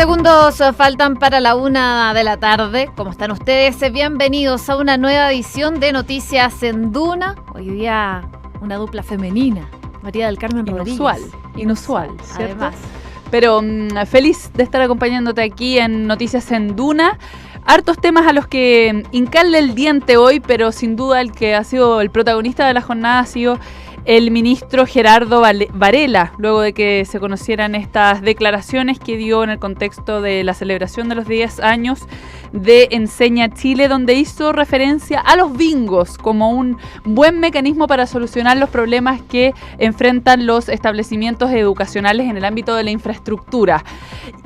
Segundos faltan para la 1 de la tarde. ¿Cómo están ustedes? Bienvenidos a una nueva edición de Noticias en Duna. Hoy día una dupla femenina. María del Carmen Rodríguez. Inusual, ¿cierto? Además. Pero feliz de estar acompañándote aquí en Noticias en Duna. Hartos temas a los que hincarle el diente hoy, pero sin duda el que ha sido el protagonista de la jornada ha sido el ministro Gerardo Varela, luego de que se conocieran estas declaraciones que dio en el contexto de la celebración de los 10 años de Enseña Chile, donde hizo referencia a los bingos como un buen mecanismo para solucionar los problemas que enfrentan los establecimientos educacionales en el ámbito de la infraestructura.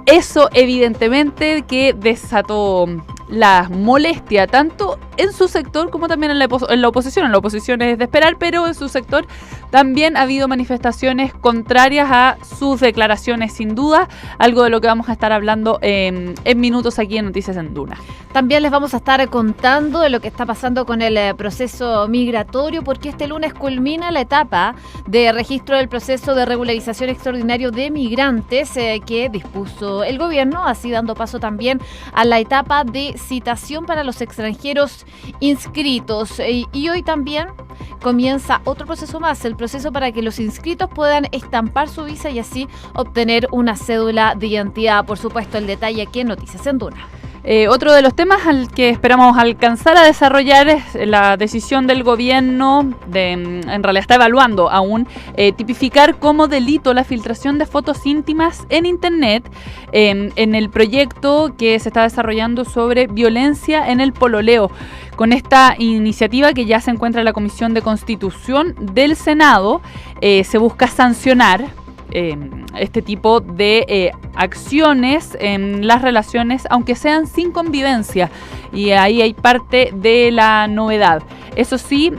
Eso evidentemente que desató la molestia tanto en su sector como también en la oposición. En la oposición es de esperar, pero en su sector también ha habido manifestaciones contrarias a sus declaraciones, sin duda, algo de lo que vamos a estar hablando en minutos aquí en Noticias en Duna. También les vamos a estar contando de lo que está pasando con el proceso migratorio, porque este lunes culmina la etapa de registro del proceso de regularización extraordinario de migrantes que dispuso el gobierno, así dando paso también a la etapa de citación para los extranjeros inscritos. Y hoy también comienza otro proceso más, el proceso para que los inscritos puedan estampar su visa y así obtener una cédula de identidad. Por supuesto, el detalle aquí en Noticias en Duna. Otro de los temas al que esperamos alcanzar a desarrollar es la decisión del gobierno en realidad está evaluando aún tipificar como delito la filtración de fotos íntimas en internet en el proyecto que se está desarrollando sobre violencia en el pololeo. Con esta iniciativa que ya se encuentra en la Comisión de Constitución del Senado, se busca sancionar este tipo de acciones en las relaciones, aunque sean sin convivencia, y ahí hay parte de la novedad. Eso sí,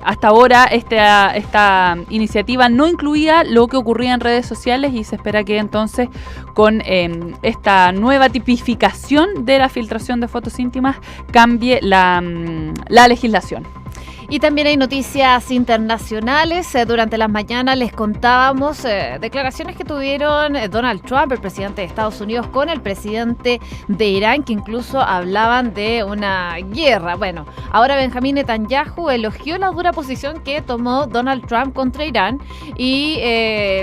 hasta ahora esta iniciativa no incluía lo que ocurría en redes sociales y se espera que entonces con esta nueva tipificación de la filtración de fotos íntimas cambie la legislación. Y también hay noticias internacionales. Durante las mañanas les contábamos declaraciones que tuvieron Donald Trump, el presidente de Estados Unidos, con el presidente de Irán, que incluso hablaban de una guerra. Bueno, ahora Benjamín Netanyahu elogió la dura posición que tomó Donald Trump contra Irán y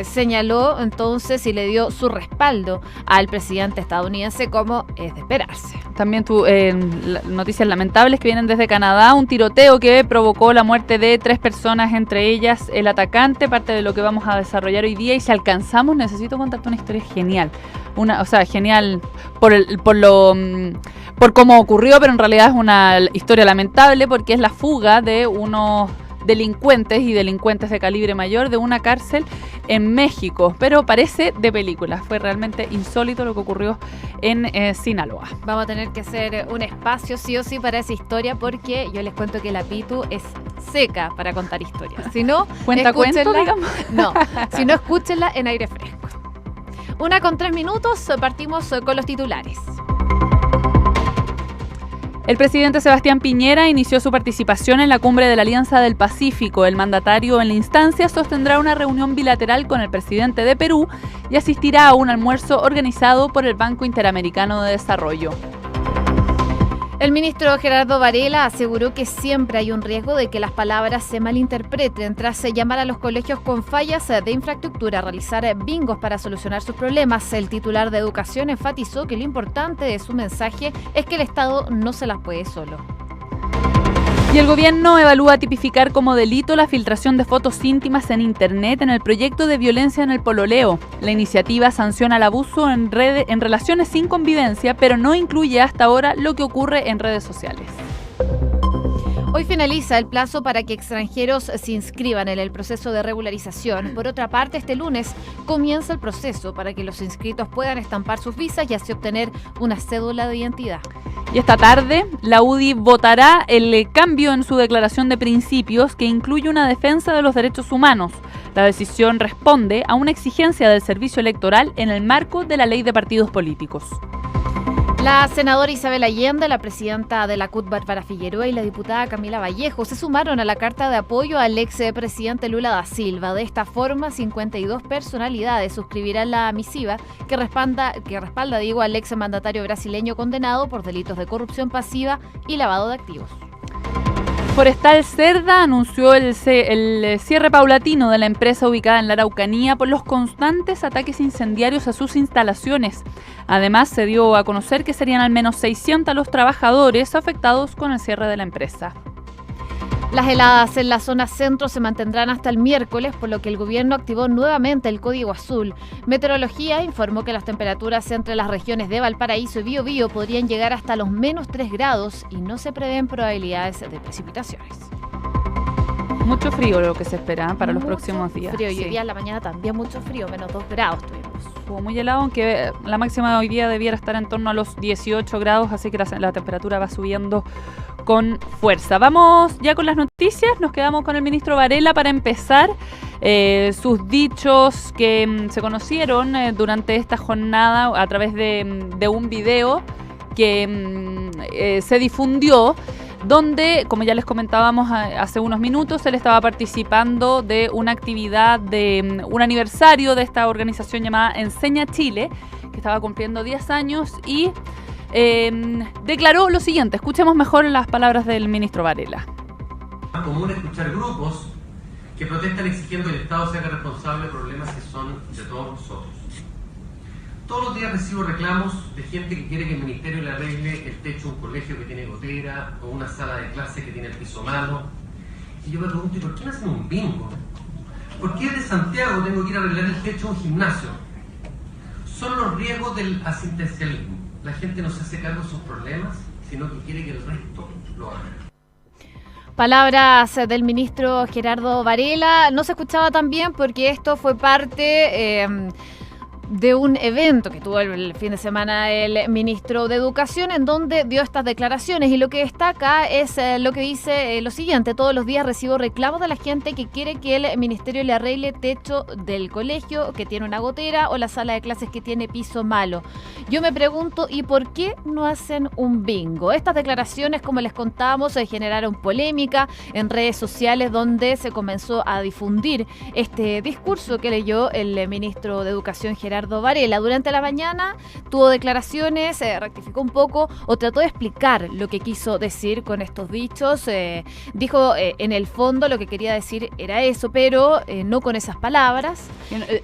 señaló entonces y le dio su respaldo al presidente estadounidense, como es de esperarse. También noticias lamentables que vienen desde Canadá, un tiroteo que provocó la muerte de 3 personas, entre ellas el atacante, parte de lo que vamos a desarrollar hoy día. Y si alcanzamos, necesito contarte una historia genial. Genial por cómo ocurrió, pero en realidad es una historia lamentable porque es la fuga de unos delincuentes de calibre mayor de una cárcel en México, pero parece de película. Fue realmente insólito lo que ocurrió en Sinaloa. Vamos a tener que hacer un espacio sí o sí para esa historia, porque yo les cuento que la Pitu es seca para contar historias. Si no, cuento, digamos. No, si no, escúchenla en aire fresco. 1:03, partimos con los titulares. El presidente Sebastián Piñera inició su participación en la cumbre de la Alianza del Pacífico. El mandatario en la instancia sostendrá una reunión bilateral con el presidente de Perú y asistirá a un almuerzo organizado por el Banco Interamericano de Desarrollo. El ministro Gerardo Varela aseguró que siempre hay un riesgo de que las palabras se malinterpreten tras llamar a los colegios con fallas de infraestructura a realizar bingos para solucionar sus problemas. El titular de Educación enfatizó que lo importante de su mensaje es que el Estado no se las puede solo. Y el gobierno evalúa tipificar como delito la filtración de fotos íntimas en internet en el proyecto de violencia en el pololeo. La iniciativa sanciona el abuso en relaciones sin convivencia, pero no incluye hasta ahora lo que ocurre en redes sociales. Hoy finaliza el plazo para que extranjeros se inscriban en el proceso de regularización. Por otra parte, este lunes comienza el proceso para que los inscritos puedan estampar sus visas y así obtener una cédula de identidad. Y esta tarde, la UDI votará el cambio en su declaración de principios que incluye una defensa de los derechos humanos. La decisión responde a una exigencia del servicio electoral en el marco de la ley de partidos políticos. La senadora Isabel Allende, la presidenta de la CUT Bárbara Figueroa y la diputada Camila Vallejo se sumaron a la carta de apoyo al expresidente Lula da Silva. De esta forma, 52 personalidades suscribirán la misiva que respalda al exmandatario brasileño condenado por delitos de corrupción pasiva y lavado de activos. Forestal Cerda anunció el cierre paulatino de la empresa ubicada en la Araucanía por los constantes ataques incendiarios a sus instalaciones. Además, se dio a conocer que serían al menos 600 los trabajadores afectados con el cierre de la empresa. Las heladas en la zona centro se mantendrán hasta el miércoles, por lo que el gobierno activó nuevamente el código azul. Meteorología informó que las temperaturas entre las regiones de Valparaíso y Biobío podrían llegar hasta los menos 3 grados y no se prevén probabilidades de precipitaciones. Mucho frío lo que se espera para los próximos días. Frío, y hoy día en la mañana también mucho frío, menos 2 grados tuvimos. Estuvo muy helado, aunque la máxima de hoy día debiera estar en torno a los 18 grados, así que la temperatura va subiendo con fuerza. Vamos ya con las noticias, nos quedamos con el ministro Varela para empezar. Sus dichos que se conocieron durante esta jornada a través de un video que se difundió, donde, como ya les comentábamos hace unos minutos, él estaba participando de una actividad de un aniversario de esta organización llamada Enseña Chile, que estaba cumpliendo 10 años y declaró lo siguiente. Escuchemos mejor las palabras del ministro Varela. Es común escuchar grupos que protestan exigiendo que el Estado se haga responsable de problemas que son de todos nosotros. Todos los días recibo reclamos de gente que quiere que el Ministerio le arregle el techo de un colegio que tiene gotera o una sala de clase que tiene el piso malo. Y yo me pregunto, ¿y por qué no hacen un bingo? ¿Por qué de Santiago tengo que ir a arreglar el techo de un gimnasio? Son los riesgos del asistencialismo. La gente no se hace cargo de sus problemas, sino que quiere que el resto lo haga. Palabras del ministro Gerardo Varela. No se escuchaba tan bien porque esto fue parte de un evento que tuvo el fin de semana el ministro de Educación, en donde dio estas declaraciones, y lo que destaca es lo que dice lo siguiente: todos los días recibo reclamos de la gente que quiere que el ministerio le arregle techo del colegio que tiene una gotera o la sala de clases que tiene piso malo. Yo me pregunto, ¿y por qué no hacen un bingo? Estas declaraciones, como les contábamos, generaron polémica en redes sociales, donde se comenzó a difundir este discurso que leyó el ministro de Educación Gerardo Varela. Durante la mañana tuvo declaraciones, rectificó un poco o trató de explicar lo que quiso decir con estos dichos. Dijo en el fondo lo que quería decir era eso, pero no con esas palabras.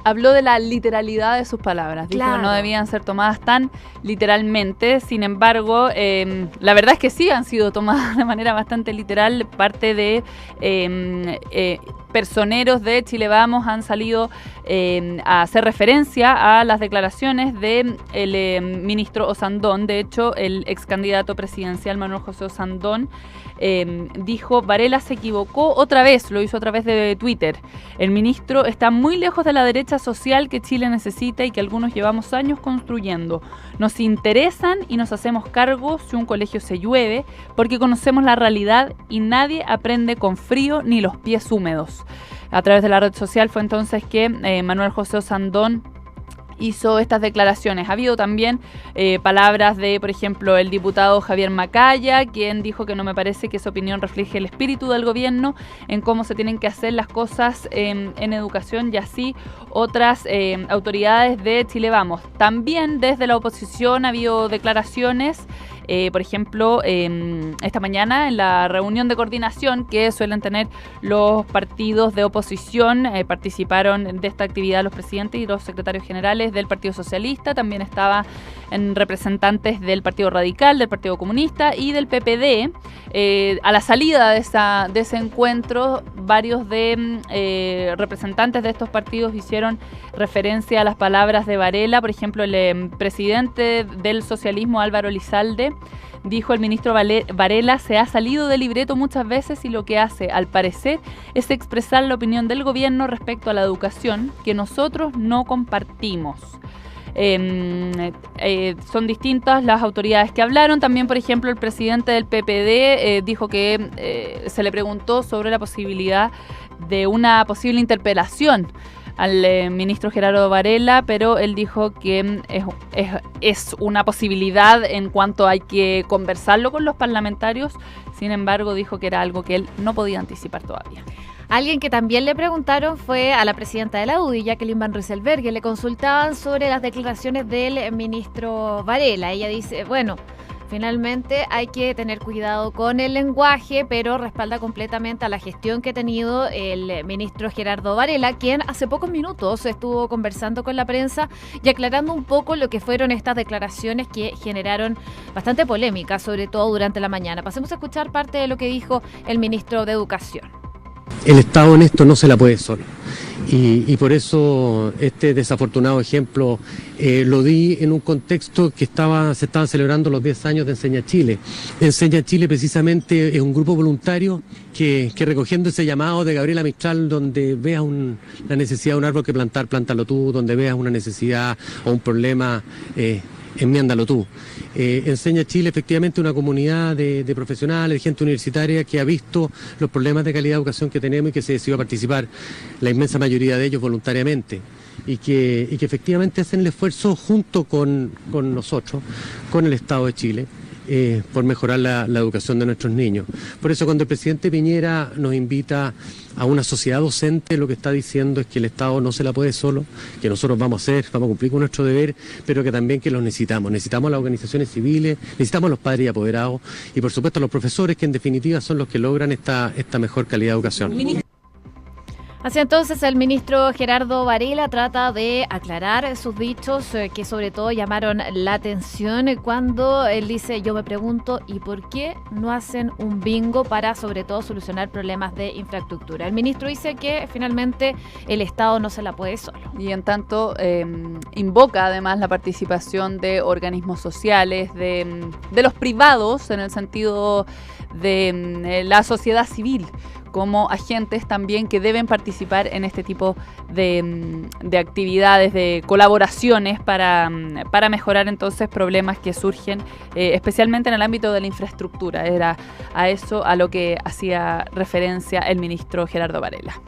Habló de la literalidad de sus palabras. Dijo Claro. que no debían ser tomadas tan literalmente. Sin embargo, la verdad es que sí han sido tomadas de manera bastante literal. Parte de personeros de Chile Vamos han salido a hacer referencia a las declaraciones del ministro Osandón. De hecho, el ex candidato presidencial Manuel José Osandón dijo: Varela se equivocó otra vez, lo hizo a través de Twitter. El ministro está muy lejos de la derecha social que Chile necesita y que algunos llevamos años construyendo. Nos interesan y nos hacemos cargo si un colegio se llueve, porque conocemos la realidad y nadie aprende con frío ni los pies húmedos. A través de la red social fue entonces que Manuel José Osandón hizo estas declaraciones. Ha habido también palabras de, por ejemplo, el diputado Javier Macaya, quien dijo que no me parece que su opinión refleje el espíritu del gobierno en cómo se tienen que hacer las cosas en educación, y así otras autoridades de Chile Vamos. También desde la oposición ha habido declaraciones. Por ejemplo, esta mañana en la reunión de coordinación que suelen tener los partidos de oposición, participaron de esta actividad los presidentes y los secretarios generales del Partido Socialista. También estaban representantes del Partido Radical, del Partido Comunista y del PPD. A la salida de ese encuentro, varios de representantes de estos partidos hicieron referencia a las palabras de Varela. Por ejemplo, el presidente del socialismo, Álvaro Elizalde, dijo: el ministro Varela se ha salido del libreto muchas veces y lo que hace, al parecer, es expresar la opinión del gobierno respecto a la educación que nosotros no compartimos. Son distintas las autoridades que hablaron. También, por ejemplo, el presidente del PPD dijo que se le preguntó sobre la posibilidad de una posible interpelación al ministro Gerardo Varela, pero él dijo que es una posibilidad en cuanto hay que conversarlo con los parlamentarios. Sin embargo, dijo que era algo que él no podía anticipar todavía. Alguien que también le preguntaron fue a la presidenta de la UDI, Jacqueline Van Rysselberghe. Le consultaban sobre las declaraciones del ministro Varela. Ella dice, bueno, finalmente hay que tener cuidado con el lenguaje, pero respalda completamente a la gestión que ha tenido el ministro Gerardo Varela, quien hace pocos minutos estuvo conversando con la prensa y aclarando un poco lo que fueron estas declaraciones que generaron bastante polémica, sobre todo durante la mañana. Pasemos a escuchar parte de lo que dijo el ministro de Educación. El Estado en esto no se la puede solo. Y por eso este desafortunado ejemplo lo di en un contexto que se estaban celebrando los 10 años de Enseña Chile. Enseña Chile precisamente es un grupo voluntario que recogiendo ese llamado de Gabriela Mistral, donde veas la necesidad de un árbol que plantar, plántalo tú, donde veas una necesidad o un problema, enmiéndalo tú. Enseña Chile efectivamente una comunidad de profesionales, de gente universitaria que ha visto los problemas de calidad de educación que tenemos y que se decidió a participar, la inmensa mayoría de ellos voluntariamente, y que efectivamente hacen el esfuerzo junto con nosotros, con el Estado de Chile, por mejorar la educación de nuestros niños. Por eso cuando el presidente Piñera nos invita a una sociedad docente, lo que está diciendo es que el Estado no se la puede solo, que nosotros vamos a cumplir con nuestro deber, pero que también que los necesitamos. Necesitamos a las organizaciones civiles, necesitamos a los padres y apoderados y por supuesto a los profesores, que en definitiva son los que logran esta mejor calidad de educación. Así entonces el ministro Gerardo Varela trata de aclarar sus dichos que sobre todo llamaron la atención cuando él dice, yo me pregunto, ¿y por qué no hacen un bingo para sobre todo solucionar problemas de infraestructura? El ministro dice que finalmente el Estado no se la puede solo. Y en tanto invoca además la participación de organismos sociales, de los privados en el sentido de la sociedad civil, como agentes también que deben participar en este tipo de actividades, de colaboraciones para mejorar entonces problemas que surgen especialmente en el ámbito de la infraestructura. Era a eso a lo que hacía referencia el ministro Gerardo Varela.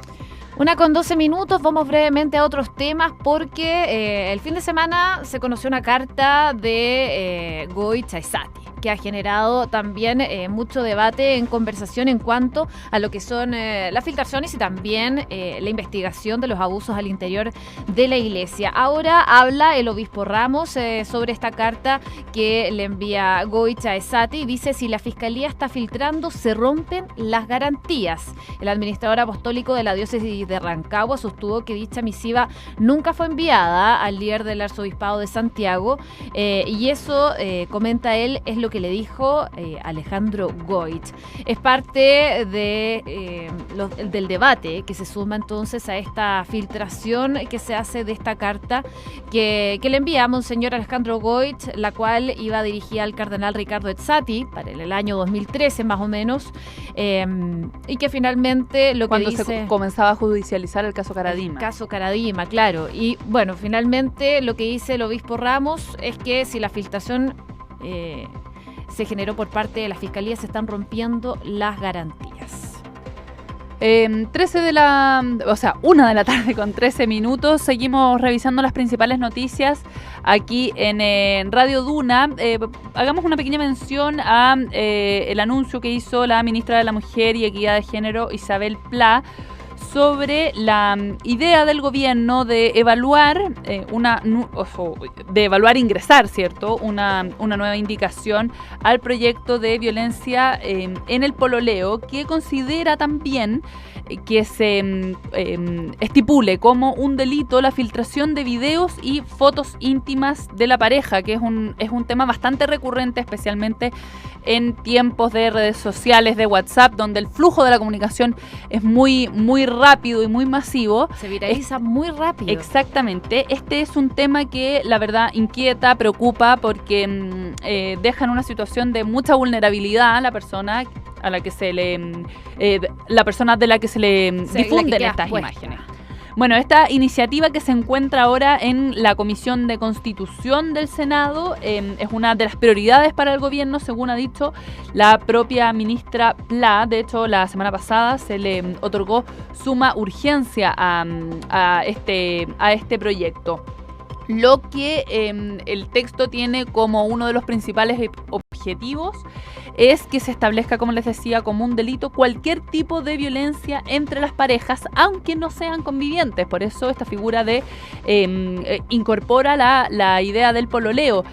1:12, vamos brevemente a otros temas porque el fin de semana se conoció una carta de Goich a Esati, que ha generado también mucho debate en conversación en cuanto a lo que son las filtraciones y también la investigación de los abusos al interior de la iglesia. Ahora habla el obispo Ramos sobre esta carta que le envía Goich a Esati y dice: si la fiscalía está filtrando, se rompen las garantías. El administrador apostólico de la diócesis de Rancagua sostuvo que dicha misiva nunca fue enviada al líder del arzobispado de Santiago y eso, comenta él, es lo que le dijo Alejandro Goich. Es parte del debate que se suma entonces a esta filtración que se hace de esta carta que le envía a Monseñor Alejandro Goich, la cual iba dirigida al cardenal Ricardo Ezzati para el año 2013 más o menos, y que finalmente lo que dice... Cuando se comenzaba a judicializar el caso Caradima. El caso Caradima, claro. Y bueno, finalmente lo que dice el obispo Ramos es que si la filtración se generó por parte de la Fiscalía, se están rompiendo las garantías. 1 de la tarde con 13 minutos. Seguimos revisando las principales noticias aquí en Radio Duna. Hagamos una pequeña mención a el anuncio que hizo la ministra de la Mujer y Equidad de Género, Isabel Pla, sobre la idea del gobierno de evaluar ingresar, ¿cierto? Una nueva indicación al proyecto de violencia en el pololeo, que considera también que se estipule como un delito la filtración de videos y fotos íntimas de la pareja, que es un tema bastante recurrente, especialmente en tiempos de redes sociales, de WhatsApp, donde el flujo de la comunicación es muy, muy rápido y muy masivo. Se viraliza muy rápido. Exactamente. Este es un tema que la verdad inquieta, preocupa, porque deja en una situación de mucha vulnerabilidad a la persona a la que la persona de la que se le difunden estas imágenes. Bueno, esta iniciativa que se encuentra ahora en la Comisión de Constitución del Senado es una de las prioridades para el gobierno, según ha dicho la propia ministra Pla. De hecho, la semana pasada se le otorgó suma urgencia a este proyecto. Lo que el texto tiene como uno de los principales objetivos es que se establezca, como les decía, como un delito cualquier tipo de violencia entre las parejas, aunque no sean convivientes. Por eso esta figura de incorpora la idea del pololeo.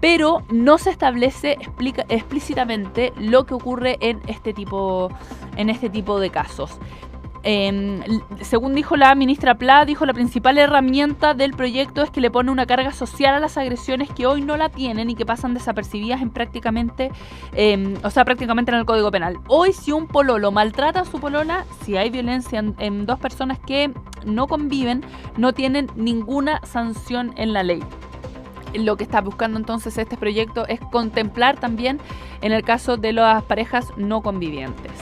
Pero no se establece explícitamente lo que ocurre en este tipo de casos. Según dijo la ministra Pla, la principal herramienta del proyecto es que le pone una carga social a las agresiones que hoy no la tienen y que pasan desapercibidas prácticamente en el Código Penal. Hoy, si un pololo maltrata a su polola, si hay violencia en dos personas que no conviven, no tienen ninguna sanción en la ley. Lo que está buscando entonces este proyecto es contemplar también en el caso de las parejas no convivientes.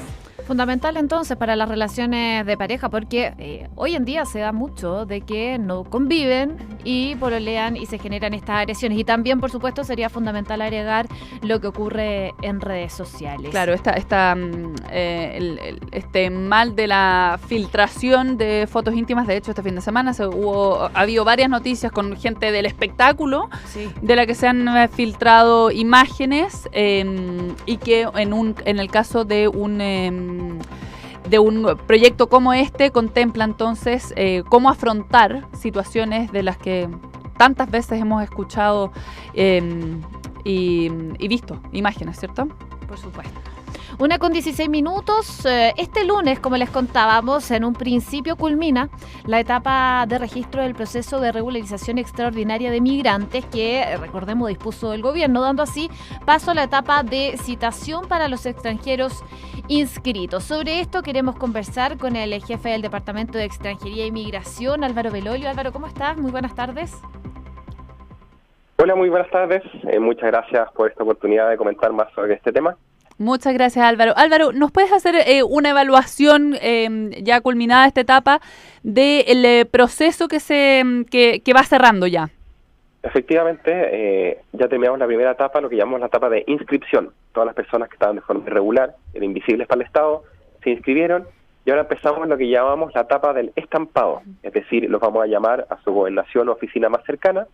Fundamental entonces para las relaciones de pareja, porque hoy en día se da mucho de que no conviven y pololean y se generan estas agresiones. Y también, por supuesto, sería fundamental agregar lo que ocurre en redes sociales. Claro, este mal de la filtración de fotos íntimas. De hecho, este fin de semana ha habido varias noticias con gente del espectáculo, sí, de la que se han filtrado imágenes y que en el caso de un proyecto como este contempla entonces cómo afrontar situaciones de las que tantas veces hemos escuchado y visto imágenes, ¿cierto? Por supuesto. 1:16. Este lunes, como les contábamos, en un principio culmina la etapa de registro del proceso de regularización extraordinaria de migrantes que, recordemos, dispuso el gobierno, dando así paso a la etapa de citación para los extranjeros inscritos. Sobre esto queremos conversar con el jefe del Departamento de Extranjería e Inmigración, Álvaro Belolio. Álvaro, ¿cómo estás? Muy buenas tardes. Hola, muy buenas tardes. Muchas gracias por esta oportunidad de comentar más sobre este tema. Muchas gracias, Álvaro. Álvaro, ¿nos puedes hacer una evaluación ya culminada esta etapa del proceso que va cerrando ya? Efectivamente, ya terminamos la primera etapa, lo que llamamos la etapa de inscripción. Todas las personas que estaban de forma irregular, eran invisibles para el Estado, se inscribieron y ahora empezamos lo que llamamos la etapa del estampado. Es decir, los vamos a llamar a su gobernación o oficina más cercana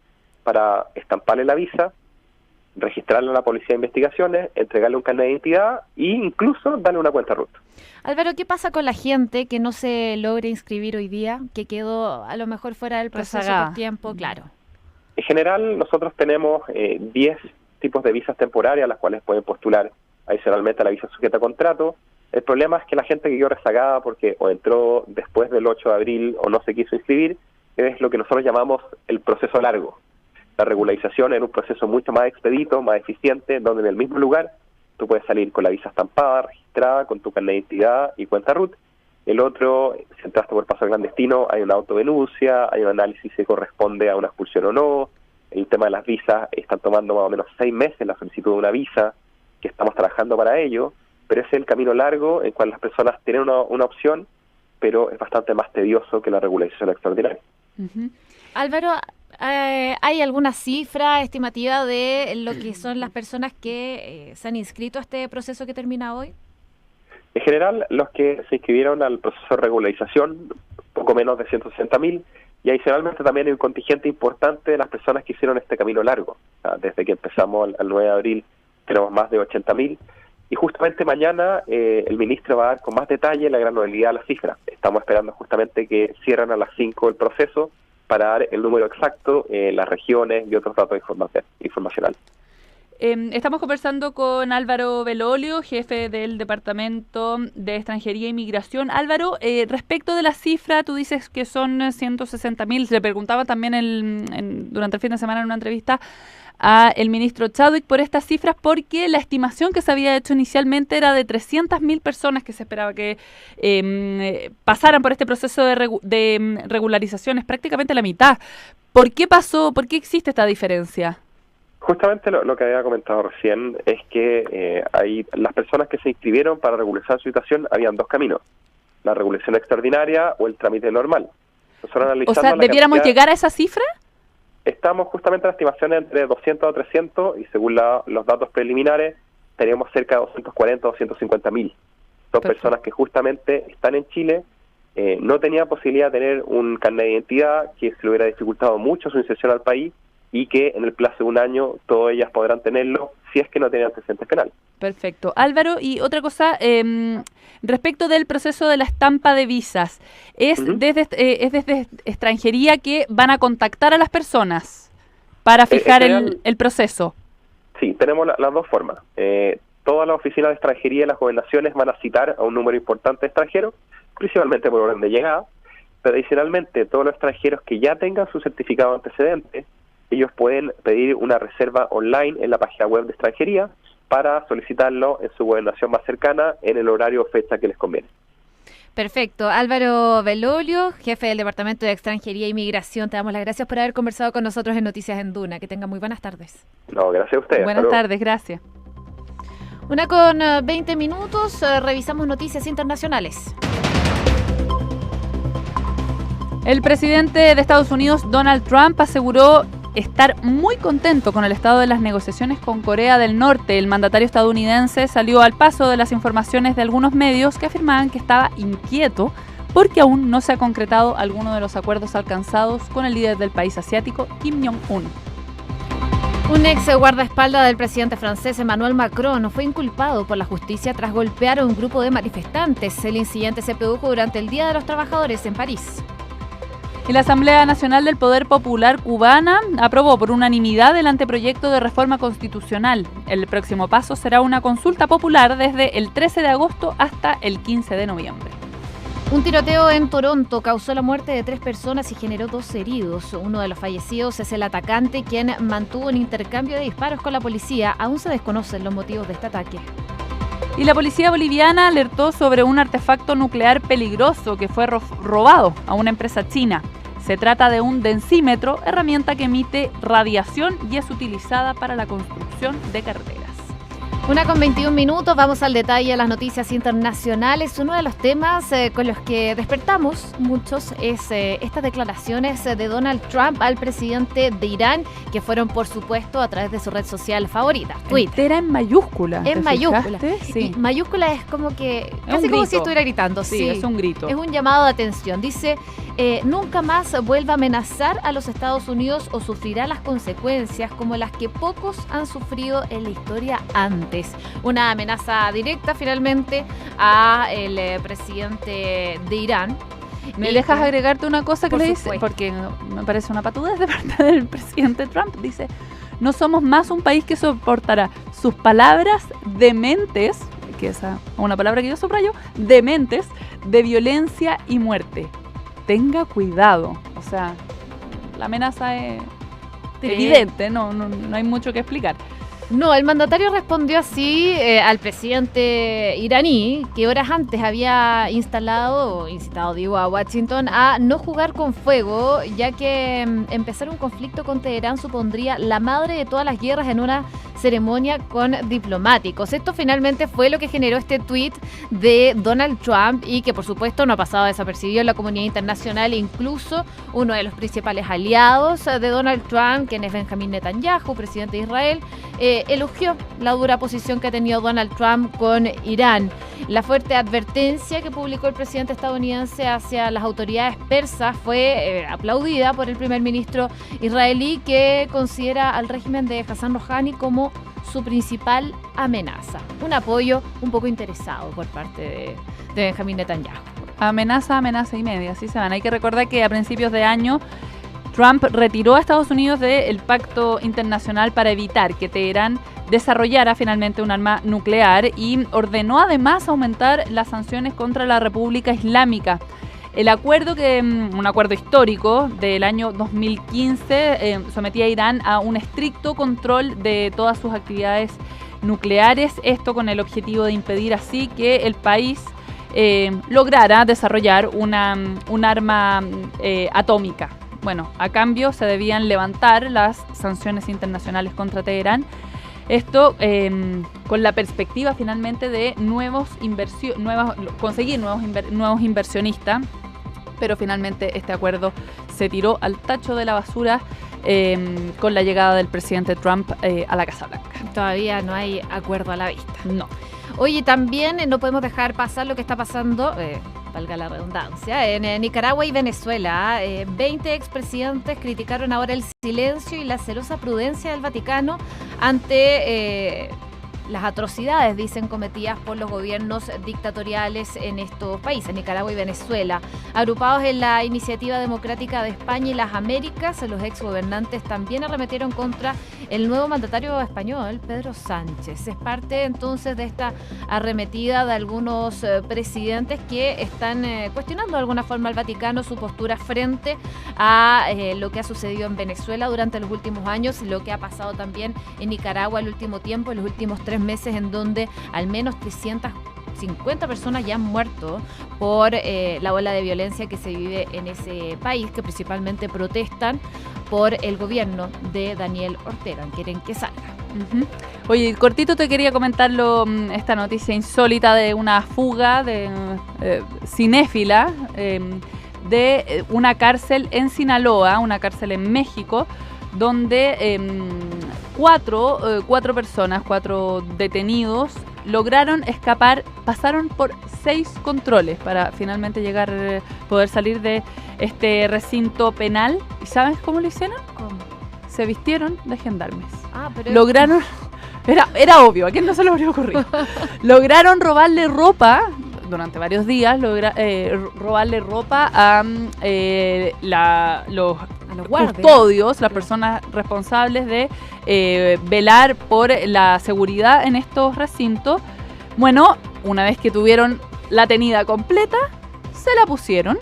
para estamparle la visa, registrarlo en la Policía de Investigaciones, entregarle un carnet de identidad e incluso darle una cuenta RUT. Álvaro, ¿qué pasa con la gente que no se logra inscribir hoy día, que quedó a lo mejor fuera del proceso por tiempo? Claro. En general, nosotros tenemos 10 tipos de visas temporarias, las cuales pueden postular adicionalmente a la visa sujeta a contrato. El problema es que la gente que quedó rezagada porque o entró después del 8 de abril o no se quiso inscribir, es lo que nosotros llamamos el proceso largo. La regularización es un proceso mucho más expedito, más eficiente, donde en el mismo lugar tú puedes salir con la visa estampada, registrada, con tu carnet de identidad y cuenta RUT. El otro, si entraste por paso clandestino, hay una autodenuncia, hay un análisis si corresponde a una expulsión o no. El tema de las visas, están tomando más o menos 6 meses la solicitud de una visa, que estamos trabajando para ello, pero ese es el camino largo en cual las personas tienen una opción, pero es bastante más tedioso que la regularización extraordinaria. Uh-huh. Álvaro, ¿hay alguna cifra estimativa de lo que son las personas que se han inscrito a este proceso que termina hoy? En general, los que se inscribieron al proceso de regularización, poco menos de 160.000, y adicionalmente también hay un contingente importante de las personas que hicieron este camino largo. O sea, desde que empezamos al 9 de abril tenemos más de 80.000, y justamente mañana el ministro va a dar con más detalle la granularidad de las cifras. Estamos esperando justamente que cierren a las 5 el proceso para dar el número exacto, las regiones y otros datos informacionales. Estamos conversando con Álvaro Belolio, jefe del Departamento de Extranjería e Inmigración. Álvaro, respecto de la cifra, tú dices que son 160.000. Se le preguntaba también durante el fin de semana en una entrevista a el ministro Chadwick por estas cifras, porque la estimación que se había hecho inicialmente era de 300.000 personas que se esperaba que pasaran por este proceso de regularización. Es prácticamente la mitad. ¿Por qué pasó? ¿Por qué existe esta diferencia? Justamente lo que había comentado recién es que las personas que se inscribieron para regularizar su situación habían dos caminos: la regulación extraordinaria o el trámite normal. Nosotros O analizando sea, la ¿debiéramos cantidad, llegar a esa cifra? estamos justamente en la estimación entre 200 a 300 y según los datos preliminares tenemos cerca de 240 o 250 mil. Son Perfecto. personas que justamente están en Chile, no tenían posibilidad de tener un carnet de identidad, que se le hubiera dificultado mucho su inserción al país y que en el plazo de un año todas ellas podrán tenerlo si es que no tienen antecedentes penales. Perfecto. Álvaro, y otra cosa, respecto del proceso de la estampa de visas, ¿es desde extranjería que van a contactar a las personas para fijar el proceso? Sí, tenemos las dos formas. Todas las oficinas de extranjería de las gobernaciones van a citar a un número importante de extranjeros, principalmente por orden de llegada, pero adicionalmente todos los extranjeros que ya tengan su certificado de antecedentes, ellos pueden pedir una reserva online en la página web de extranjería para solicitarlo en su gobernación más cercana en el horario o fecha que les conviene. Perfecto. Álvaro Belolio, jefe del Departamento de Extranjería e Inmigración, te damos las gracias por haber conversado con nosotros en Noticias en Duna. Que tenga muy buenas tardes. No, gracias a ustedes. Buenas tardes, gracias. 1:20, revisamos noticias internacionales. El presidente de Estados Unidos, Donald Trump, aseguró estar muy contento con el estado de las negociaciones con Corea del Norte. El mandatario estadounidense salió al paso de las informaciones de algunos medios que afirmaban que estaba inquieto porque aún no se ha concretado alguno de los acuerdos alcanzados con el líder del país asiático, Kim Jong-un. Un ex guardaespaldas del presidente francés Emmanuel Macron fue inculpado por la justicia tras golpear a un grupo de manifestantes. El incidente se produjo durante el Día de los Trabajadores en París. Y la Asamblea Nacional del Poder Popular cubana aprobó por unanimidad el anteproyecto de reforma constitucional. El próximo paso será una consulta popular desde el 13 de agosto hasta el 15 de noviembre. Un tiroteo en Toronto causó la muerte de 3 personas y generó 2 heridos. Uno de los fallecidos es el atacante, quien mantuvo un intercambio de disparos con la policía. Aún se desconocen los motivos de este ataque. Y la policía boliviana alertó sobre un artefacto nuclear peligroso que fue robado a una empresa china. Se trata de un densímetro, herramienta que emite radiación y es utilizada para la construcción de carreteras. 1:21, vamos al detalle de las noticias internacionales. Uno de los temas con los que despertamos muchos es estas declaraciones de Donald Trump al presidente de Irán, que fueron, por supuesto, a través de su red social favorita, Twitter. Entera en mayúscula. En mayúscula. Sí. Y mayúscula es como que casi un como grito. si estuviera gritando. Sí, es un grito. Es un llamado de atención. Dice, nunca más vuelva a amenazar a los Estados Unidos o sufrirá las consecuencias como las que pocos han sufrido en la historia antes. Una amenaza directa finalmente a el presidente de Irán. ¿Me dejas agregarte una cosa que Por le dice? supuesto. Porque me parece una patudez de parte del presidente Trump. Dice, no somos más un país que soportará sus palabras dementes, que es una palabra que yo subrayo, dementes, de violencia y muerte. Tenga cuidado. O sea, la amenaza es evidente, no hay mucho que explicar. No, el mandatario respondió así al presidente iraní, que horas antes había incitado a Washington a no jugar con fuego, ya que empezar un conflicto con Teherán supondría la madre de todas las guerras en una ceremonia con diplomáticos. Esto finalmente fue lo que generó este tuit de Donald Trump y que por supuesto no ha pasado desapercibido en la comunidad internacional. Incluso uno de los principales aliados de Donald Trump, quien es Benjamín Netanyahu, presidente de Israel, elogió la dura posición que ha tenido Donald Trump con Irán. La fuerte advertencia que publicó el presidente estadounidense hacia las autoridades persas fue aplaudida por el primer ministro israelí, que considera al régimen de Hassan Rouhani como su principal amenaza. Un apoyo un poco interesado por parte de Benjamín Netanyahu. Amenaza y media, así se van. Hay que recordar que a principios de año Trump retiró a Estados Unidos del pacto internacional para evitar que Teherán desarrollara finalmente un arma nuclear y ordenó además aumentar las sanciones contra la República Islámica. El acuerdo, un acuerdo histórico del año 2015, sometía a Irán a un estricto control de todas sus actividades nucleares, esto con el objetivo de impedir así que el país lograra desarrollar un arma atómica. Bueno, a cambio se debían levantar las sanciones internacionales contra Teherán. Esto con la perspectiva finalmente de conseguir nuevos inversionistas pero finalmente este acuerdo se tiró al tacho de la basura con la llegada del presidente Trump a la Casa Blanca. Todavía no hay acuerdo a la vista. No. Oye, también no podemos dejar pasar lo que está pasando, valga la redundancia, en Nicaragua y Venezuela. 20 expresidentes criticaron ahora el silencio y la celosa prudencia del Vaticano ante las atrocidades, dicen, cometidas por los gobiernos dictatoriales en estos países, Nicaragua y Venezuela. Agrupados en la Iniciativa Democrática de España y las Américas, los exgobernantes también arremetieron contra el nuevo mandatario español, Pedro Sánchez. Es parte entonces de esta arremetida de algunos presidentes que están cuestionando de alguna forma al Vaticano su postura frente a lo que ha sucedido en Venezuela durante los últimos años y lo que ha pasado también en Nicaragua el último tiempo, en los últimos 3 meses, en donde al menos 350 personas ya han muerto por la ola de violencia que se vive en ese país, que principalmente protestan por el gobierno de Daniel Ortega, quieren que salga. Uh-huh. Oye, cortito te quería comentar esta noticia insólita de una fuga de cinéfila de una cárcel en Sinaloa, una cárcel en México, donde cuatro personas, 4 detenidos, lograron escapar, pasaron por 6 controles para finalmente poder salir de este recinto penal. ¿Y sabes cómo lo hicieron? ¿Cómo? Se vistieron de gendarmes. Pero lograron, era obvio, ¿a quién no se le habría ocurrido? Lograron robarle ropa durante varios días, robarle ropa a los custodios, las personas responsables de velar por la seguridad en estos recintos. Bueno, una vez que tuvieron la tenida completa, se la pusieron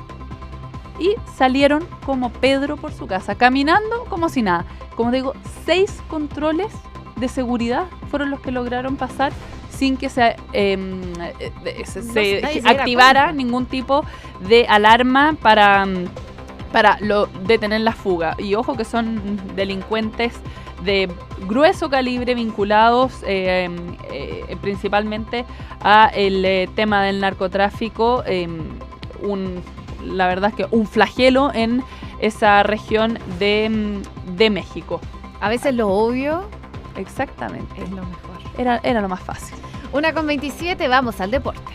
y salieron como Pedro por su casa, caminando como si nada. Como digo, 6 controles de seguridad fueron los que lograron pasar sin que se activara ningún tipo de alarma para detener la fuga. Y ojo que son delincuentes de grueso calibre vinculados principalmente a el tema del narcotráfico, la verdad es que un flagelo en esa región de México. A veces lo obvio exactamente es lo mejor. Era lo más fácil. 1:27, vamos al deporte.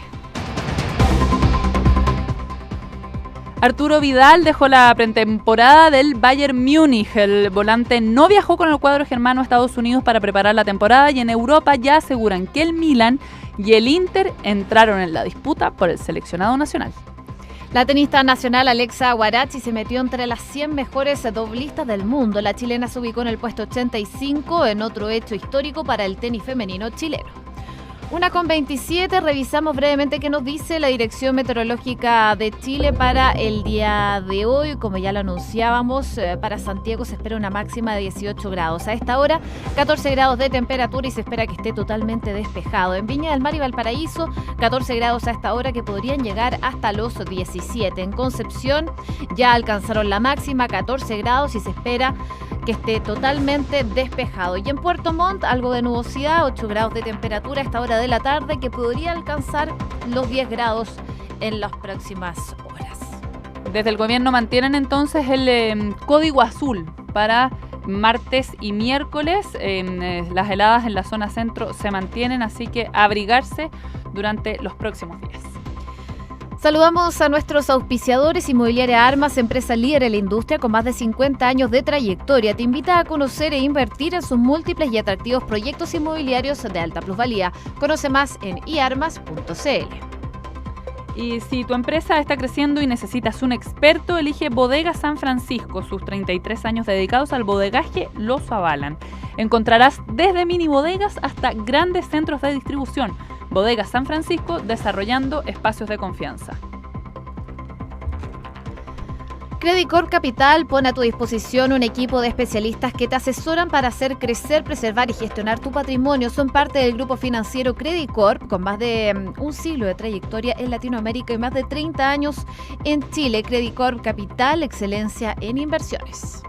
Arturo Vidal dejó la pretemporada del Bayern Múnich. El volante no viajó con el cuadro germano a Estados Unidos para preparar la temporada y en Europa ya aseguran que el Milan y el Inter entraron en la disputa por el seleccionado nacional. La tenista nacional Alexa Huarachi se metió entre las 100 mejores doblistas del mundo. La chilena se ubicó en el puesto 85 en otro hecho histórico para el tenis femenino chileno. 1:27, revisamos brevemente qué nos dice la Dirección Meteorológica de Chile para el día de hoy. Como ya lo anunciábamos, para Santiago se espera una máxima de 18 grados. A esta hora, 14 grados de temperatura y se espera que esté totalmente despejado. En Viña del Mar y Valparaíso, 14 grados a esta hora que podrían llegar hasta los 17. En Concepción ya alcanzaron la máxima, 14 grados y se espera que esté totalmente despejado. Y en Puerto Montt, algo de nubosidad, 8 grados de temperatura a esta hora de la tarde, que podría alcanzar los 10 grados en las próximas horas. Desde el gobierno mantienen entonces el código azul para martes y miércoles. Las heladas en la zona centro se mantienen, así que abrigarse durante los próximos días. Saludamos a nuestros auspiciadores. Inmobiliaria Armas, empresa líder en la industria con más de 50 años de trayectoria. Te invita a conocer e invertir en sus múltiples y atractivos proyectos inmobiliarios de alta plusvalía. Conoce más en iarmas.cl. Y si tu empresa está creciendo y necesitas un experto, elige Bodega San Francisco. Sus 33 años dedicados al bodegaje los avalan. Encontrarás desde mini bodegas hasta grandes centros de distribución. Bodega San Francisco, desarrollando espacios de confianza. Credicorp Capital pone a tu disposición un equipo de especialistas que te asesoran para hacer crecer, preservar y gestionar tu patrimonio. Son parte del grupo financiero Credicorp, con más de un siglo de trayectoria en Latinoamérica y más de 30 años en Chile. Credicorp Capital, excelencia en inversiones.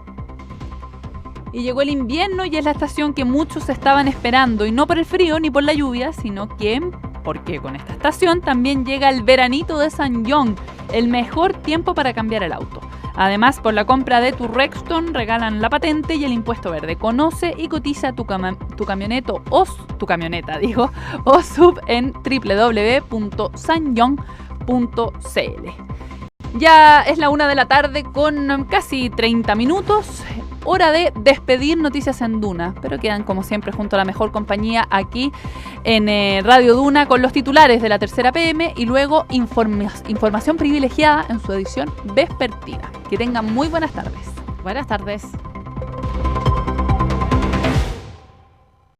Y llegó el invierno y es la estación que muchos estaban esperando, y no por el frío ni por la lluvia, sino porque con esta estación también llega el veranito de San John. el mejor tiempo para cambiar el auto. Además, por la compra de tu Rexton regalan la patente y el impuesto verde. Conoce y cotiza tu camioneta o sub en www.sanyong.cl. Ya es la 1 de la tarde con casi 30 minutos. Hora de despedir Noticias en Duna, pero quedan como siempre junto a la mejor compañía aquí en Radio Duna con los titulares de la tercera PM y luego información privilegiada en su edición vespertina. Que tengan muy buenas tardes. Buenas tardes.